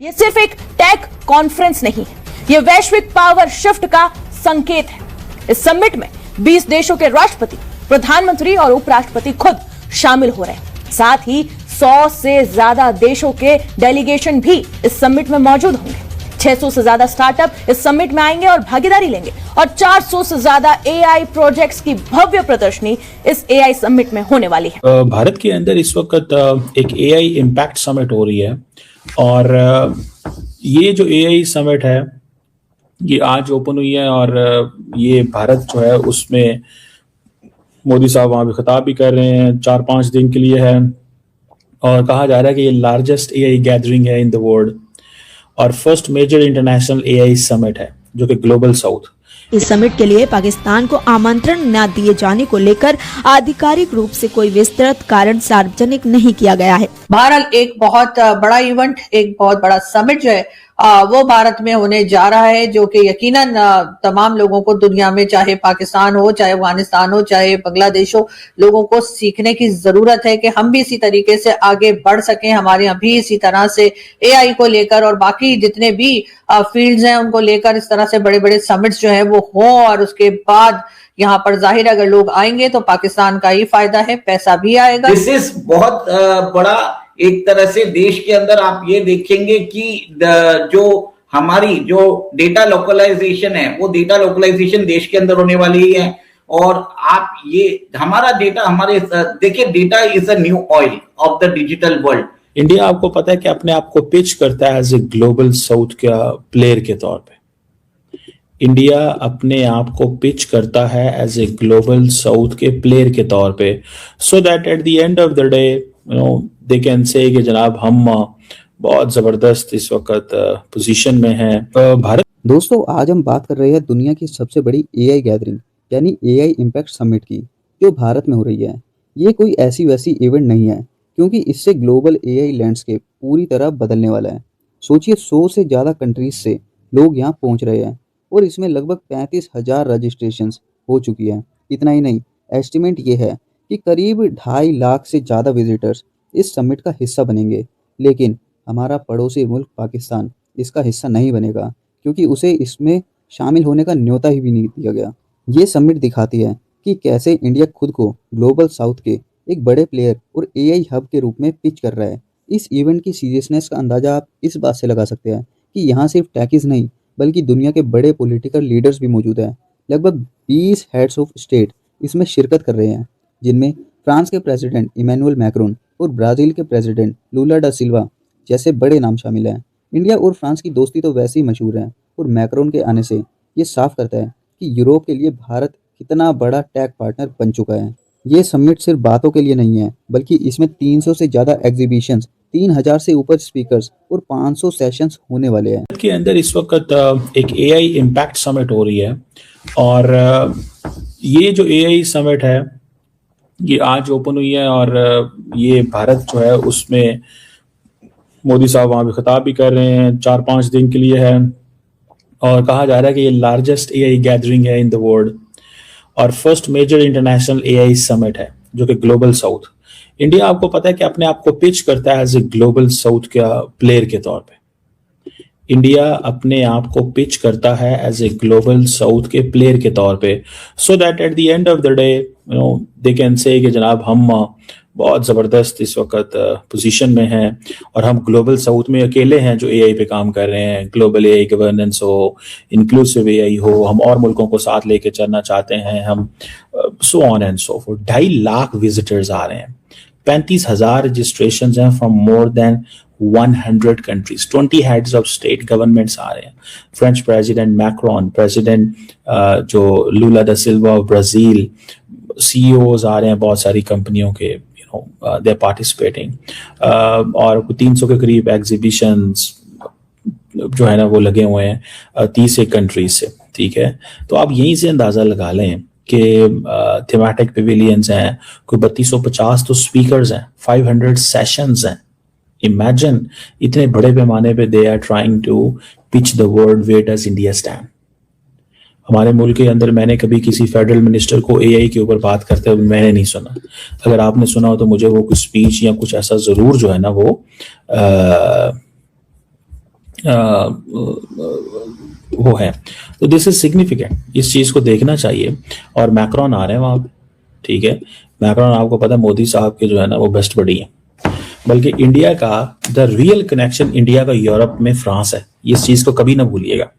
ये सिर्फ एक टेक कॉन्फ्रेंस नहीं है, ये वैश्विक पावर शिफ्ट का संकेत है। इस समिट में 20 देशों के राष्ट्रपति, प्रधानमंत्री और उपराष्ट्रपति खुद शामिल हो रहे हैं। साथ ही 100 से ज्यादा देशों के डेलीगेशन भी इस समिट में मौजूद होंगे। 600 से ज्यादा स्टार्टअप इस समिट में आएंगे और भागीदारी लेंगे और 400 से ज्यादा एआई प्रोजेक्ट्स की भव्य प्रदर्शनी इस एआई समिट में होने वाली है। भारत के अंदर इस वक्त एक एआई इम्पैक्ट समिट हो रही है और ये जो एआई समिट है ये आज ओपन हुई है और ये भारत जो है उसमें मोदी साहब वहां पे खिताब भी कर रहे हैं। 4-5 दिन के लिए है और कहा जा रहा है कि ये लार्जेस्ट एआई गैदरिंग है इन द वर्ल्ड और first major international AI summit है जो कि ग्लोबल साउथ। इस समिट के लिए पाकिस्तान को आमंत्रण न दिए जाने को लेकर आधिकारिक रूप से कोई विस्तृत कारण सार्वजनिक नहीं किया गया है। बहरहाल एक बहुत बड़ा इवेंट, एक बहुत बड़ा समिट जो है वो भारत में होने जा रहा है, जो कि यकीनन तमाम लोगों को दुनिया में, चाहे पाकिस्तान हो, चाहे अफगानिस्तान हो, चाहे बांग्लादेश हो, लोगों को सीखने की जरूरत है कि हम भी इसी तरीके से आगे बढ़ सकें। हमारे यहाँ भी इसी तरह से एआई को लेकर और बाकी जितने भी फील्ड्स हैं उनको लेकर इस तरह से बड़े बड़े समिट्स जो है वो हों और उसके बाद यहाँ पर जाहिर अगर लोग आएंगे तो पाकिस्तान का ही फायदा है, पैसा भी आएगा। दिस इज बहुत बड़ा एक तरह से देश के अंदर आप ये देखेंगे कि जो हमारी जो डेटा लोकलाइजेशन है वो डेटा लोकलाइजेशन देश के अंदर होने वाली है और आप ये हमारा डेटा हमारे देखिए data is a new oil of the digital world. India आपको पता है कि अपने आप को पिच करता है एज ए ग्लोबल साउथ का प्लेयर के तौर पे। इंडिया अपने आप को पिच करता है एज ए ग्लोबल साउथ के प्लेयर के तौर पे so that at the end of the day you know they can say कि जनाब हम बहुत जबरदस्त इस वक्त पोजीशन में हैं भारत। दोस्तों आज हम बात कर रहे हैं दुनिया की सबसे बड़ी एआई गैदरिंग यानी एआई इम्पैक्ट समिट की, जो भारत में हो रही है। ये कोई ऐसी वैसी इवेंट नहीं है क्योंकि इससे ग्लोबल एआई लैंडस्केप पूरी तरह बदलने वाला है। सोचिए 100 से ज़्यादा कंट्रीज से लोग यहाँ पहुँच रहे हैं और इसमें लगभग 35,000 रजिस्ट्रेशंस हो चुकी है। इतना ही नहीं, एस्टिमेट ये है कि करीब 2.5 लाख से ज़्यादा विजिटर्स इस समिट का हिस्सा बनेंगे। लेकिन हमारा पड़ोसी मुल्क पाकिस्तान इसका हिस्सा नहीं बनेगा क्योंकि उसे इसमें शामिल होने का न्योता ही भी नहीं दिया गया। ये समिट दिखाती है कि कैसे इंडिया खुद को ग्लोबल साउथ के एक बड़े प्लेयर और एआई हब के रूप में पिच कर रहा है। इस इवेंट की सीरियसनेस का अंदाज़ा आप इस बात से लगा सकते हैं कि यहाँ सिर्फ टैकीज नहीं बल्कि दुनिया के बड़े पॉलिटिकल लीडर्स भी मौजूद हैं। लगभग 20 हेड्स ऑफ स्टेट इसमें शिरकत कर रहे हैं, जिनमें फ्रांस के प्रेसिडेंट इमैनुअल मैक्रोन और ब्राज़ील के प्रेसिडेंट लूला डा सिल्वा जैसे बड़े नाम शामिल हैं। इंडिया और फ्रांस की दोस्ती तो वैसे ही मशहूर है और मैक्रोन के आने से ये साफ करता है कि यूरोप के लिए भारत कितना बड़ा टेक पार्टनर बन चुका है। ये समिट सिर्फ बातों के लिए नहीं है बल्कि इसमें 300 से ज़्यादा एग्जीबिशंस, 3000 से ऊपर स्पीकर्स और 500 सेशंस होने वाले हैं। के अंदर इस वक्त एक एआई इम्पैक्ट समिट हो रही है और ये जो एआई समिट है ये आज ओपन हुई है और ये भारत जो है उसमें मोदी साहब वहां पे खिताब भी कर रहे हैं। 4-5 दिन के लिए है और कहा जा रहा है कि ये लार्जेस्ट एआई गैदरिंग है इन द वर्ल्ड और first major international AI summit है जो कि ग्लोबल साउथ। इंडिया आपको पता है कि अपने आप को पिच करता है एज ए ग्लोबल साउथ का प्लेयर के तौर पे। इंडिया अपने आप को पिच करता है एज ए ग्लोबल साउथ के प्लेयर के तौर पे so that at the end of the day you know they can say कि जनाब हम बहुत ज़बरदस्त इस वक्त पोजीशन में हैं और हम ग्लोबल साउथ में अकेले हैं जो एआई पे काम कर रहे हैं। ग्लोबल एआई गवर्नेंस हो, इंक्लूसिव एआई हो, हम और मुल्कों को साथ लेके चलना चाहते हैं, हम so on and so forth. 2.5 lakh visitors आ रहे हैं, 35,000 रजिस्ट्रेशंस हैं from more than 100 countries, 20 heads of state governments आ रहे हैं। फ्रेंच प्रेसिडेंट मैक्रोन, प्रेसिडेंट जो Lula da Silva of Brazil, CEOs आ रहे हैं बहुत सारी कंपनियों के, दे आर पार्टिसिपेटिंग और 300 के करीब एग्जीबिशंस जो है ना वो लगे हुए हैं 30 कंट्रीज से। ठीक है, तो आप यहीं से अंदाजा लगा लें कि थीमेटिक पेविलियंस हैं, कोई 3250 तो स्पीकर्स हैं, 500 सेशंस हैं। इमेजिन इतने बड़े पैमाने पे they are trying to pitch the world where does India stand. हमारे मुल्क के अंदर मैंने कभी किसी फेडरल मिनिस्टर को एआई के ऊपर बात करते हुए मैंने नहीं सुना। अगर आपने सुना हो तो मुझे वो कुछ स्पीच या कुछ ऐसा जरूर जो है ना वो वो है। तो दिस इज सिग्निफिकेंट, इस चीज को देखना चाहिए। और मैक्रॉन आ रहे हैं वहां पे, ठीक है। मैक्रॉन आपको पता है मोदी साहब के जो है ना वो बेस्ट बडी है। बल्कि इंडिया का द रियल कनेक्शन इंडिया का यूरोप में फ्रांस है, इस चीज को कभी ना भूलिएगा,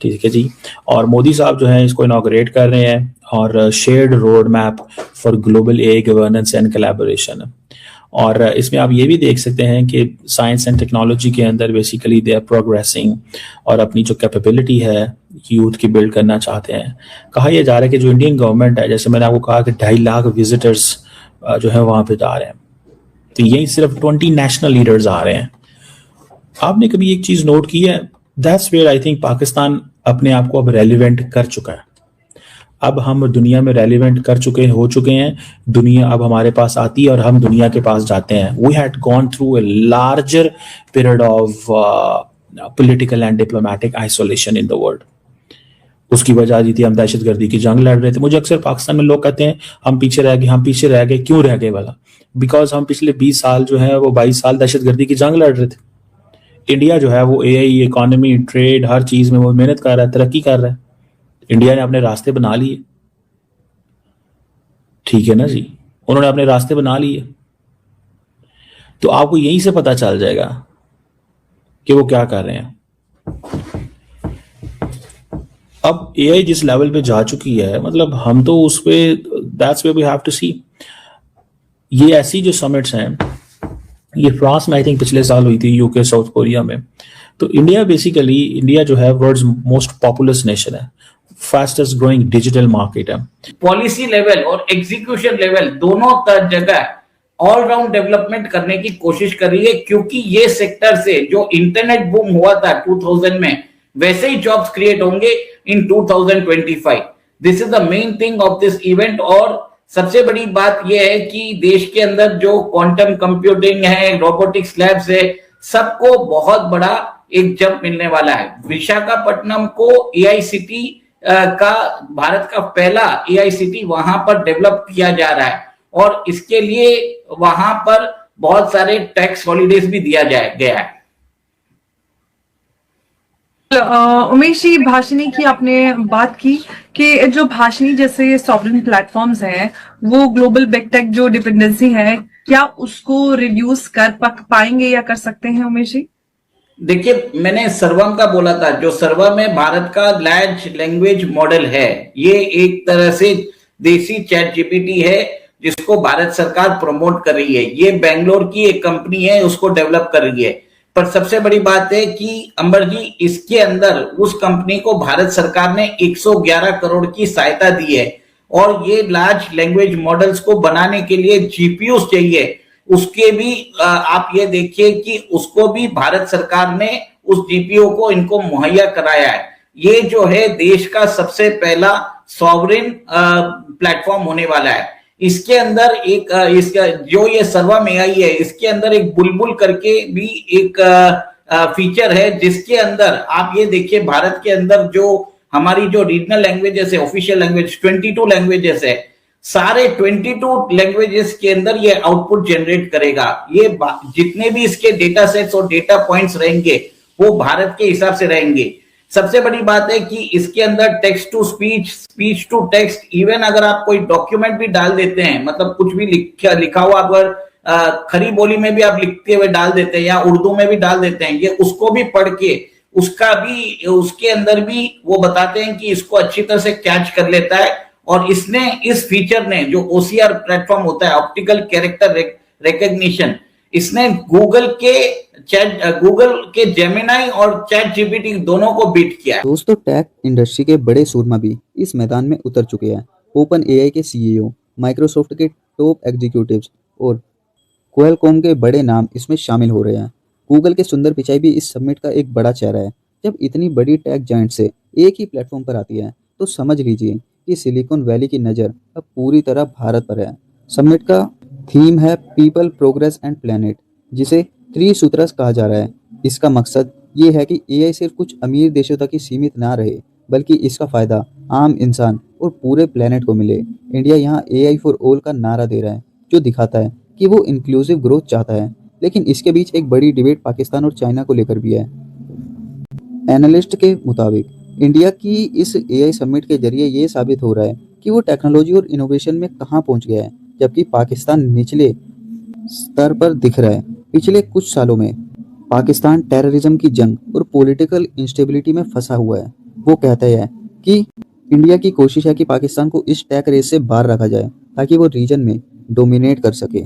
ठीक है जी। और मोदी साहब जो है इसको इनॉग्रेट कर रहे हैं, और shared road map for global AI governance and collaboration. और इसमें आप ये भी देख सकते हैं कि साइंस एंड टेक्नोलॉजी के अंदर बेसिकली दे आर प्रोग्रेसिंग, और अपनी जो कैपेबिलिटी है यूथ की बिल्ड करना चाहते हैं। कहा यह जा रहा है कि जो इंडियन गवर्नमेंट है, जैसे मैंने आपको कहा कि 2.5 लाख विजिटर्स जो है वहां पे जा रहे हैं, तो यही सिर्फ 20 नेशनल लीडर्स आ रहे हैं। आपने कभी एक चीज नोट की है, that's where I think Pakistan अपने आप को अब रेलिवेंट कर चुका है। अब हम दुनिया में रेलिवेंट हो चुके हैं। दुनिया अब हमारे पास आती है और हम दुनिया के पास जाते हैं। We had gone through a larger period of political and diplomatic isolation in the world. उसकी वजह थी हम दहशतगर्दी की जंग लड़ रहे थे। मुझे अक्सर पाकिस्तान में लोग कहते हैं हम पीछे रह गए। क्यों रह गए वाला? बिकॉज हम पिछले 20 साल जो है वो 22 साल दहशतगर्दी की जंग लड़ रहे थे। इंडिया जो है वो एआई, इकोनॉमी, ट्रेड, हर चीज में वो मेहनत कर रहा है, तरक्की कर रहा है। इंडिया ने अपने रास्ते बना लिए, ठीक है ना जी, उन्होंने अपने रास्ते बना लिए। तो आपको यहीं से पता चल जाएगा कि वो क्या कर रहे हैं। अब एआई जिस लेवल पे जा चुकी है, मतलब हम तो उस पे, that's where we have to see. ये ऐसी जो समिट्स हैं, ये फ्रांस में आई थिंक पिछले साल हुई थी, यूके, साउथ कोरिया में। तो इंडिया जो है वर्ल्ड्स मोस्ट पॉपुलस नेशन है, फास्टेस्ट ग्रोइंग डिजिटल मार्केट है। पॉलिसी लेवल और एग्जीक्यूशन लेवल दोनों जगह ऑल राउंड डेवलपमेंट करने की कोशिश कर रही है, क्योंकि ये सेक्टर से जो इंटरनेट बूम हुआ था 2000 में, वैसे ही जॉब्स क्रिएट होंगे इन 2025। This is the main thing of this event. और सबसे बड़ी बात यह है कि देश के अंदर जो क्वांटम कंप्यूटिंग है, रोबोटिक्स लैब्स है, सबको बहुत बड़ा एक जंप मिलने वाला है। विशाखापट्टनम को एआई सिटी का, भारत का पहला एआई सिटी वहां पर डेवलप किया जा रहा है, और इसके लिए वहां पर बहुत सारे टैक्स हॉलीडेज भी दिया गया है। उमेश जी, भाषणी की आपने बात की कि जो भाषणी जैसे सॉवरेन प्लेटफॉर्म्स हैं, वो ग्लोबल बिग टेक जो डिपेंडेंसी है, क्या उसको रिड्यूस कर पाएंगे या कर सकते हैं उमेश जी? देखिए, मैंने सर्वम का बोला था, जो सर्वम में भारत का लार्ज लैंग्वेज मॉडल है, ये एक तरह से देसी चैट जीपीटी है जिसको भारत सरकार प्रमोट कर रही है। ये बेंगलोर की एक कंपनी है, उसको डेवलप कर रही है। पर सबसे बड़ी बात है कि अंबर जी, इसके अंदर उस कंपनी को भारत सरकार ने 111 करोड़ की सहायता दी है, और ये लार्ज लैंग्वेज मॉडल्स को बनाने के लिए जीपीयूज चाहिए, उसके भी आप ये देखिए कि उसको भी भारत सरकार ने उस जीपीयू को इनको मुहैया कराया है। ये जो है देश का सबसे पहला सॉवरेन प्लेटफॉर्म होने वाला है। इसके अंदर एक इसका जो ये सर्वम एआई है, इसके अंदर एक बुलबुल करके भी एक फीचर है, जिसके अंदर आप ये देखिए भारत के अंदर जो हमारी जो रीजनल लैंग्वेजेस है, ऑफिशियल लैंग्वेज 22 लैंग्वेजेस है, सारे 22 लैंग्वेजेस के अंदर ये आउटपुट जनरेट करेगा। ये जितने भी इसके डेटा सेट्स और डेटा पॉइंट्स रहेंगे वो भारत के हिसाब से रहेंगे। सबसे बड़ी बात है कि इसके अंदर text to speech, speech to text, even अगर आप कोई डॉक्यूमेंट भी डाल देते हैं, मतलब कुछ भी लिखा हुआ अगर खरी बोली में भी आप लिखते हुए डाल देते हैं या उर्दू में भी डाल देते हैं, ये उसको भी पढ़ के उसके अंदर भी वो बताते हैं कि इसको अच्छी तरह से कैच कर लेता है। और इस फीचर ने, जो ओसीआर प्लेटफॉर्म होता है, ऑप्टिकल कैरेक्टर रिकग्निशन, इसने गूगल के जेमिनाई और चैट जीपीटी दोनों को बीट किया है। दोस्तों, टेक इंडस्ट्री के बड़े सूरमा भी इस मैदान में उतर चुके हैं। ओपन एआई के सीईओ, माइक्रोसॉफ्ट के टॉप एग्जीक्यूटिव्स और क्वालकॉम के बड़े नाम इसमें शामिल हो रहे हैं। गूगल के सुंदर पिचाई भी इस समिट का एक बड़ा चेहरा है। जब इतनी बड़ी टेक जायंट से एक ही प्लेटफॉर्म पर आती है, तो समझ लीजिए कि सिलिकॉन वैली की नज़र अब पूरी तरह भारत पर है। समिट का थीम है पीपल, प्रोग्रेस एंड प्लेनेट, जिसे 3 सूत्रस कहा जा रहा है। इसका मकसद ये है कि एआई सिर्फ कुछ अमीर देशों तक ही सीमित ना रहे, बल्कि इसका फ़ायदा आम इंसान और पूरे प्लेनेट को मिले। इंडिया यहाँ एआई फॉर ऑल का नारा दे रहा है, जो दिखाता है कि वो इंक्लूसिव ग्रोथ चाहता है। लेकिन इसके बीच एक बड़ी डिबेट पाकिस्तान और चाइना को लेकर भी है। एनालिस्ट के मुताबिक इंडिया की इस एआई समिट के जरिए ये साबित हो रहा है कि वो टेक्नोलॉजी और इनोवेशन में कहाँ पहुंच गया है, जबकि पाकिस्तान निचले स्तर पर दिख रहा है। पिछले कुछ सालों में पाकिस्तान टेररिज्म की जंग और पॉलिटिकल इंस्टेबिलिटी में फंसा हुआ है। वो कहता है कि इंडिया की कोशिश है कि पाकिस्तान को इस टैक रेस से बाहर रखा जाए ताकि वो रीजन में डोमिनेट कर सके।